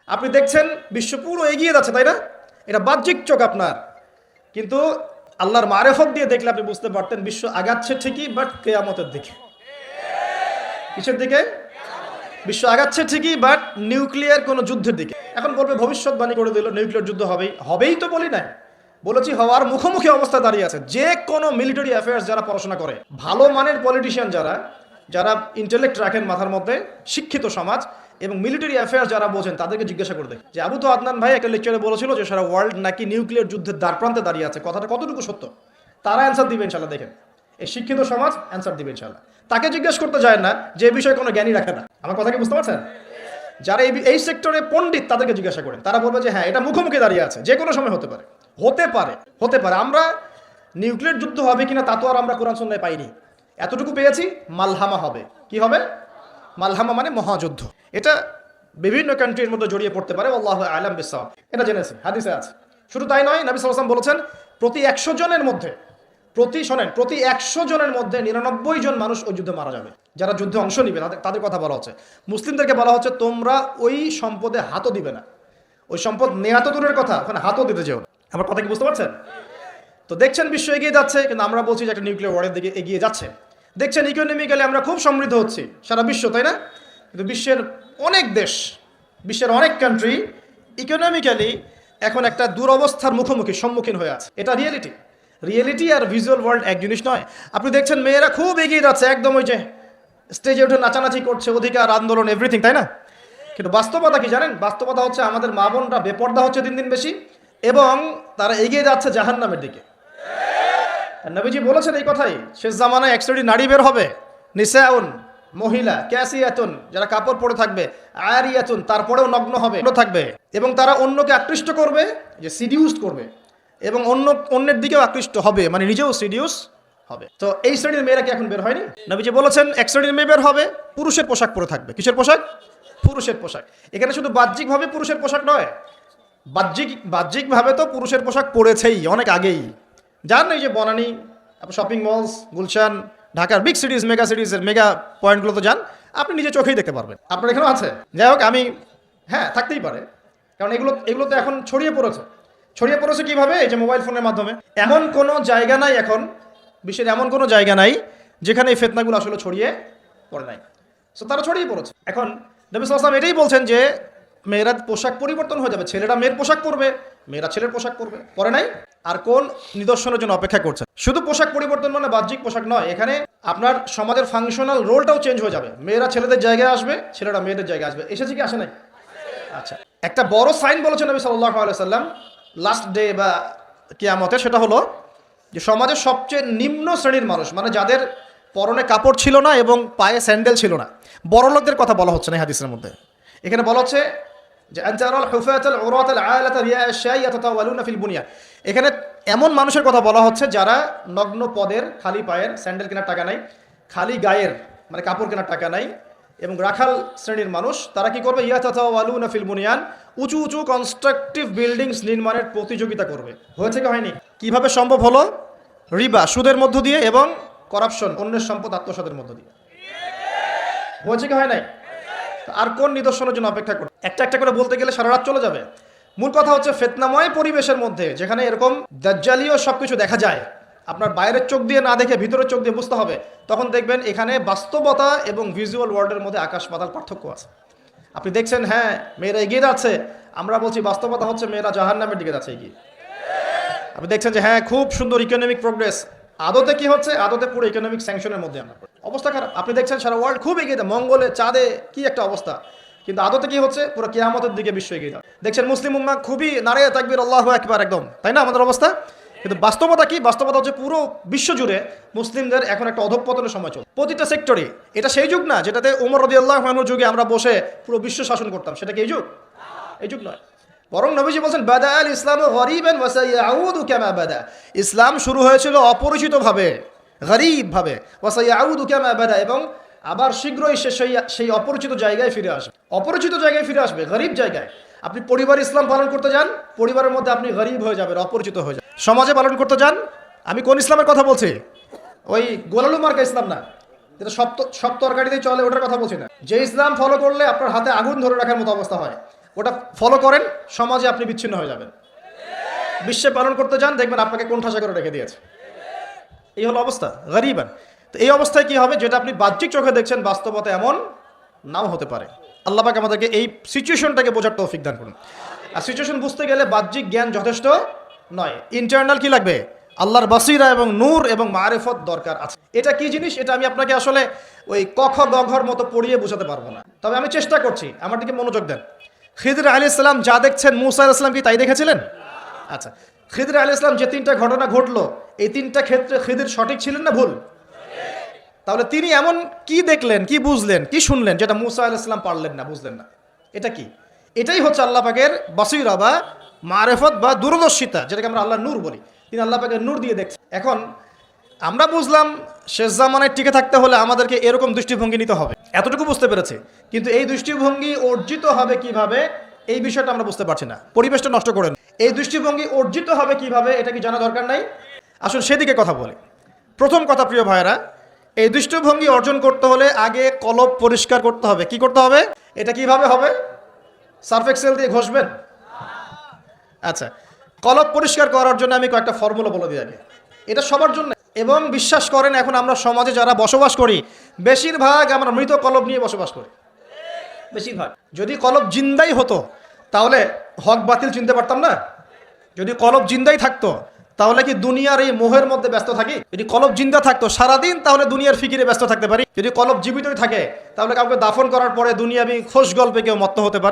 আপনি দেখছেন বিশ্ব পুরো এগিয়ে যাচ্ছে, তাই না? এটা বাহ্যিক চোখ আপনার, কিন্তু আল্লাহর মারেফত দিয়ে দেখলে আপনি বুঝতে পারতেন বিশ্ব আগাচ্ছে ঠিকই, বাট কেয়ামতের দিকে। কিসের দিকে? বিশ্ব আগাচ্ছে ঠিকই, বাট নিউক্লিয়ার কোনো যুদ্ধের দিকে। এখন বলবে ভবিষ্যৎবাণী করে দিল নিউক্লিয়ার যুদ্ধ হবেই, হবেই তো বলি নাই, বলেছি হওয়ার মুখোমুখি অবস্থা দাঁড়িয়ে আছে। যে কোনো মিলিটারি অ্যাফেয়ার্স যারা পড়াশোনা করে, ভালো মানের পলিটিশিয়ান যারা, যারা ইন্টেলেক্ট রাখেন মাথার মধ্যে, শিক্ষিত সমাজ এবং মিলিটারি অ্যাফেয়ার্স যারা বোঝেন, তাদেরকে জিজ্ঞাসা করে দেখে যে আবু তো আদনান ভাই একটা লেকচারে বলেছিল যে সারা ওয়ার্ল্ড নাকি নিউক্লিয়ার যুদ্ধের দ্বারপ্রান্তে দাঁড়িয়ে আছে, কথাটা কতটুকু সত্য? তারা অ্যান্সার দিবে ইনশাল্লাহ। দেখেন, এই শিক্ষিত সমাজ অ্যান্সার দিবে ইনশাল্লাহ। তাকে জিজ্ঞেস করতে যায় না যে বিষয়ে কোনো জ্ঞানী রাখে না। আমার কথা কি বুঝতে পারছেন? যারা এই সেক্টরে পণ্ডিত তাদেরকে জিজ্ঞাসা করেন, তারা বলবে যে হ্যাঁ এটা মুখোমুখি দাঁড়িয়ে আছে, যে কোনো সময় হতে পারে, হতে পারে, হতে পারে। আমরা নিউক্লিয়ার যুদ্ধ হবে কিনা তা তো আর আমরা কোরআন সুন্নাহয় পাইনি, এতটুকু পেয়েছি মালহামা হবে। কি হবে? মালহামা মানে মহাযুদ্ধ। এটা বিভিন্ন কান্ট্রির মধ্যে জড়িয়ে পড়তে পারে, আল্লাহু আ'লাম বিসসাওয়াব। এটা জেনেছি, হাদিসে আছে। শুধু তাই নয়, নবী সাল্লাল্লাহু আলাইহি ওয়াসাল্লাম বলেছেন প্রতি 100 জনের মধ্যে, প্রতি 100 জনের মধ্যে 99 জন মানুষ ওই যুদ্ধে মারা যাবে। যারা যুদ্ধে অংশ নিবে তাদের কথা বলা হচ্ছে। মুসলিমদেরকে বলা হচ্ছে তোমরা ওই সম্পদে হাতও দিবে না। ওই সম্পদ নেওয়া তো দূরের কথা, ওখানে হাতও দিতে যেও না। আমার কথা কি বুঝতে পারছেন? তো দেখছেন বিশ্ব এগিয়ে যাচ্ছে, কিন্তু আমরা বলছি যে একটা নিউক্লিয়ার ওয়ারের দিকে এগিয়ে যাচ্ছে। দেখছেন ইকোনমিক্যালি আমরা খুব সমৃদ্ধ হচ্ছি, সারা বিশ্ব, তাই না? কিন্তু বিশ্বের অনেক দেশ, বিশ্বের অনেক কান্ট্রি ইকোনমিক্যালি এখন একটা দুরবস্থার মুখোমুখি সম্মুখীন হয়ে আছে। এটা রিয়েলিটি। রিয়েলিটি আর ভিজুয়াল ওয়ার্ল্ড এক জিনিস নয়। আপনি দেখছেন মেয়েরা খুব এগিয়ে যাচ্ছে, একদম ওই যে স্টেজে উঠে নাচানাচি করছে, অধিকার আন্দোলন এভরিথিং, তাই না? কিন্তু বাস্তবতা কি জানেন? বাস্তবতা হচ্ছে আমাদের মা বোনরা বেপর্দা হচ্ছে দিন দিন বেশি, এবং তারা এগিয়ে যাচ্ছে জাহান্নামের দিকে। নবীজি বলেছেন এই কথাই, শেষ জামানায় এক শ্রেণীর নারী বের হবে, নিসাউন, মহিলা, ক্যাসিয়াতুন, যারা কাপড় পরে থাকবে, আরিয়াতুন, তারপরেও নগ্ন হবে থাকবে, এবং তারা অন্যকে আকৃষ্ট করবে, যে সিডিউস করবে, এবং অন্যের দিকেও আকৃষ্ট হবে, মানে নিজেও সিডিউস হবে। তো এই শ্রেণীর মেয়েরা কি এখন বের হয়নি? নবীজি বলেছেন এক শ্রেণীর মেয়ে বের হবে, পুরুষের পোশাক পরে থাকবে। কিসের পোশাক? পুরুষের পোশাক। এখানে শুধু বাহ্যিকভাবে পুরুষের পোশাক নয়, বাহ্যিকভাবে তো পুরুষের পোশাক পরেছেই অনেক আগেই। যান এই যে বনানী, শপিং মলস, গুলশান, ঢাকার বিগ সিটিজ, মেগা সিটিজের মেগা পয়েন্টগুলো তো যান, আপনি নিজে চোখেই দেখতে পারবেন। আপনার এখানেও আছে। যাই হোক, হ্যাঁ থাকতেই পারে, কারণ এগুলো তো এখন ছড়িয়ে পড়েছে কিভাবে? এই যে মোবাইল ফোনের মাধ্যমে। এমন কোনো জায়গা নাই এখন, বিশ্বের এমন কোনো জায়গা নাই যেখানে এই ফিতনাগুলো আসলে ছড়িয়ে পড়ে নাই। সো তারা ছড়িয়ে পড়েছে। এখন নবী সাল্লাল্লাহু আলাইহি ওয়াসাল্লাম এটাই বলছেন যে মেয়েরা পোশাক পরিবর্তন হয়ে যাবে, ছেলেরা মেয়ের পোশাক পরবে, মেয়েরা ছেলের পোশাক পরবে। পরে নাই? আর কোন নিদর্শনের জন্য অপেক্ষা করছে? শুধু পোশাক পরিবর্তন মানে বাহ্যিক পোশাক নয়, এখানে আপনার সমাজের ফাংশনাল রোলটাও চেঞ্জ হয়ে যাবে। মেয়েরা ছেলেদের জায়গায় আসবে, ছেলেরা মেয়েদের জায়গায় আসবে। এসেছে কি আসে নাই? আচ্ছা, একটা বড় সাইন বলেছেন নবী সাল্লাল্লাহু আলাইহি ওয়াসাল্লাম লাস্ট ডে বা কিয়ামতের, সেটা হলো যে সমাজের সবচেয়ে নিম্ন শ্রেণীর মানুষ, মানে যাদের পরনে কাপড় ছিল না এবং পায়ে স্যান্ডেল ছিল না, বড় লোকদের কথা বলা হচ্ছে না এই হাদিসের মধ্যে। এখানে বলা হচ্ছে যে এখানে এমন মানুষের কথা বলা হচ্ছে যারা নগ্ন পদের, খালি পায়ের, স্যান্ডেল কেনার টাকা নাই, খালি গায়ের মানে কাপড় কেনার টাকা নাই, এবং রাখাল শ্রেণীর মানুষ। তারা কি করবে? ইয়াতাতাওয়ালুনা ফিল বুনিয়ান, উঁচু উঁচু কনস্ট্রাকটিভ বিল্ডিংস নির্মাণের প্রতিযোগিতা করবে। হয়েছে কি হয়নি? কিভাবে সম্ভব হলো? রিবা, সুদের মধ্য দিয়ে, এবং করাপশন, অন্যের সম্পদ আত্মসাতের মধ্য দিয়ে। হয়েছে কি হয় নাই? আর কোন নিদর্শনের জন্য অপেক্ষা করবে? একটা একটা করে বলতে গেলে সারা রাত চলে যাবে। মূল কথা হচ্ছে ফিতনাময় পরিবেশের মধ্যে, যেখানে এরকম দাজ্জালীয় সবকিছু দেখা যায়, আপনার বাইরের চোখ দিয়ে না দেখে ভিতরের চোখ দিয়ে বুঝতে হবে, তখন দেখবেন এখানে বাস্তবতা এবং ভিজুয়াল ওয়ার্ল্ডের মধ্যে আকাশ পাতাল পার্থক্য আছে। আপনি দেখছেন হ্যাঁ মেয়েরা এগিয়ে যাচ্ছে, আমরা বলছি বাস্তবতা হচ্ছে মেয়েরা জাহান্নামের দিকে যাচ্ছে এগিয়ে। আপনি দেখছেন যে হ্যাঁ খুব সুন্দর ইকোনমিক প্রোগ্রেস, আদতে কি হচ্ছে? আদতে পুরো ইকোনমিক স্যাংশনের মধ্যে আমরা, অবস্থা খারাপ। আপনি দেখছেন সারা ওয়ার্ল্ড খুব এগিয়ে যায়, মঙ্গলে, চাঁদে, কি একটা অবস্থা, কিন্তু আদতে কি হচ্ছে? পুরো কিয়ামতের দিকে বিশ্ব এগিয়ে যায়। দেখছেন মুসলিম উম্মাহ খুবই নারায়ে তাকবীর, আল্লাহু আকবার একদম, তাই না আমাদের অবস্থা? কিন্তু বাস্তবতা কি? বাস্তবতা হচ্ছে পুরো বিশ্ব জুড়ে মুসলিমদের এখন একটা অধঃপতনের সময় চলছে, প্রতিটা সেক্টরে। এটা সেই যুগ না যেটাতে ওমর রাদিয়াল্লাহু আনহুর যুগে আমরা বসে পুরো বিশ্ব শাসন করতাম, সেটা কি এই যুগ? এই যুগ নয়। বরং নবীজি বলছেন বাদা আল ইসলামু গরীবান ওয়া সায়াউদু কামা বাদা। ইসলাম শুরু হয়েছিল অপরিচিতভাবে, গরীবভাবে, ওয়া সায়াউদু কামা বাদা, এবং আবার শীঘ্রই সেই অপরিচিত জায়গায় ফিরে আসবে। অপরিচিত জায়গায় ফিরে আসবে, গরীব জায়গায়। আপনি পরিবার ইসলাম পালন করতে যান, পরিবারের মধ্যে আপনি গরীব হয়ে যাবেন, অপরিচিত হয়ে যাবেন। সমাজে পালন করতে যান, আমি কোন ইসলামের কথা বলছি? ওই গোলালু মার্কা ইসলাম না, যেটা সব তরকারিতেই চলে, ওটার কথা বলছি না। যে ইসলাম ফলো করলে আপনার হাতে আগুন ধরে রাখার মতো অবস্থা হয়, ওটা ফলো করেন, সমাজে আপনি বিচ্ছিন্ন হয়ে যাবেন। বিশ্বে পালন করতে যান, দেখবেন আপনাকে কোণঠাসা করে রেখে দিয়েছে। এই হলো অবস্থা, গরিবান। তো এই অবস্থায় কি হবে, যেটা আপনি বাহ্যিক চোখে দেখছেন বাস্তবতা এমন নাও হতে পারে। আল্লাহ পাক আমাদেরকে এই সিচুয়েশনটাকে বোঝার তৌফিক দান করুন। আর সিচুয়েশন বুঝতে গেলে বাহ্যিক জ্ঞান যথেষ্ট নয়, ইন্টারনাল কি লাগবে, আল্লাহর বাসিরা এবং নূর এবং মারিফত দরকার আছে। এটা কি জিনিস, এটা আমি আপনাকে আসলে ওই ক খ গ ঘর মতো পড়িয়ে বোঝাতে পারবো না, তবে আমি চেষ্টা করছি। আমার দিকে মনোযোগ দেন। খিদর আলাইহিস সালাম যা দেখছেন মুসা আলাইহিস সালাম কি তাই দেখেছিলেন? আচ্ছা, খিদর আলাইহিস সালাম যে তিনটা ঘটনা ঘটলো, এই তিনটা ক্ষেত্রে খিদর সঠিক ছিলেন না ভুল? তাহলে তিনি এমন কি দেখলেন, কি বুঝলেন, কি শুনলেন যেটা মুসা আলাইহিস সালাম পারলেন না, বুঝলেন না? এটা কি? এটাই হচ্ছে আল্লাহ পাকের বাসিরা বা মারিফত বা দূরদর্শিতা, যেটাকে আমরা আল্লাহর নূর বলি। তিনি আল্লাহ পাকের নূর দিয়ে দেখছেন। এখন আমরা বুঝলাম শেষ জামানায় টিকে থাকতে হলে আমাদেরকে এরকম দৃষ্টিভঙ্গি নিতে হবে, এতটুকু বুঝতে পেরেছি। কিন্তু এই দৃষ্টিভঙ্গি অর্জিত হবে কিভাবে, এই বিষয়টা আমরা বুঝতে পারছি না। পরিবেশটা নষ্ট করে এই দৃষ্টিভঙ্গি অর্জিত হবে কিভাবে, এটা কি জানা দরকার নাই? আসলে সেদিকে কথা বলি। প্রথম কথা, প্রিয় ভাইয়েরা, এই দৃষ্টিভঙ্গি অর্জন করতে হলে আগে কলব পরিষ্কার করতে হবে। কি করতে হবে? এটা কিভাবে হবে? সার্ফ এক্সেল দিয়ে ঘষবেন? আচ্ছা, কলব পরিষ্কার করার জন্য আমি কয়েকটা ফর্মুলা বলে দিই আগে। এটা সবার জন্য। এবং বিশ্বাস করেন, এখন আমরা সমাজে যারা বসবাস করি, বেশিরভাগ আমরা মৃত কলব নিয়ে বসবাস করি, বেশিরভাগ। যদি কলব জিন্দাই হতো তাহলে হক বাতিল চিনতে পারতাম না। যদি কলব জিন্দাই থাকতো তাহলে কি দুনিয়ার এই মোহের মধ্যে ব্যস্ত থাকি? যদি কলব জিন্দা থাকতো সারাদিন, তাহলে দুনিয়ার ফিকিরে ব্যস্ত থাকতে পারি। যদি কলব জীবিতই থাকে তাহলে কাউকে দাফন করার পরে দুনিয়াবি খোশ গল্পে কেউ মত্ত হতে পারে।